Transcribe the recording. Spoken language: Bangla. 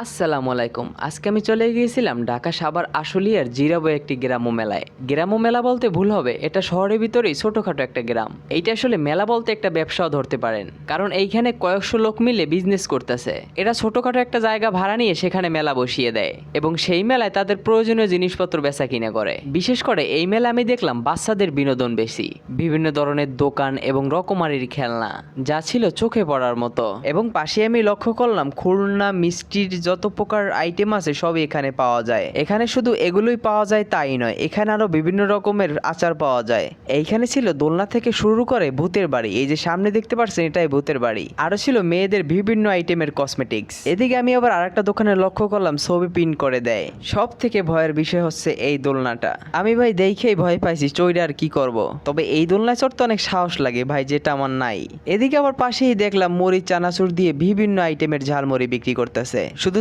আসসালামু আলাইকুম। আজকে আমি চলে গিয়েছিলাম ঢাকা সাভার আশুলিয়ার জিরাবো একটি গ্রাম্য মেলায়। গ্রাম্য মেলা বলতে ভুল হবে, এটা শহরের ভিতরেই ছোটখাটো একটা গ্রাম। এইটা আসলে মেলা বলতে একটা ব্যবসাও ধরতে পারেন, কারণ এইখানে কয়েকশো লোক মিলে বিজনেস করতেছে। এরা ছোটখাটো একটা জায়গা ভাড়া নিয়ে সেখানে মেলা বসিয়ে দেয় এবং সেই মেলায় তাদের প্রয়োজনীয় জিনিসপত্র বেচা কিনা করে। বিশেষ করে এই মেলা আমি দেখলাম বাচ্চাদের বিনোদন বেশি, বিভিন্ন ধরনের দোকান এবং রকমারির খেলনা, যা ছিল চোখে পড়ার মতো। এবং পাশে আমি লক্ষ্য করলাম খুলনা মিষ্টির যত প্রকার আইটেম আছে সবই এখানে পাওয়া যায়। এখানে শুধু এগুলোই পাওয়া যায় তাই নয়, এখানে আরো বিভিন্ন রকমের আচার পাওয়া যায়। এইখানে ছিল দোলনা থেকে শুরু করে ভূতের বাড়ি, এই যে সামনে দেখতে পাচ্ছেন এটাই ভূতের বাড়ি। আরো ছিল মেয়েদের বিভিন্ন আইটেমের কসমেটিক্স। এদিকে আমি আবার আরেকটা দোকানে লক্ষ্য করলাম ছবি প্রিন্ট করে দেয়। সব থেকে ভয়ের বিষয় হচ্ছে এই দোলনাটা। আমি ভাই দেখেই ভয় পাইছি, চড়ে আর কি করব। তবে এই দোলনায় চড়তে অনেক সাহস লাগে ভাই, যেটা আমার নাই। এদিকে আবার পাশেই দেখলাম মুড়ি চানাচুর দিয়ে বিভিন্ন আইটেমের ঝালমুড়ি বিক্রি করতেছে। শুধু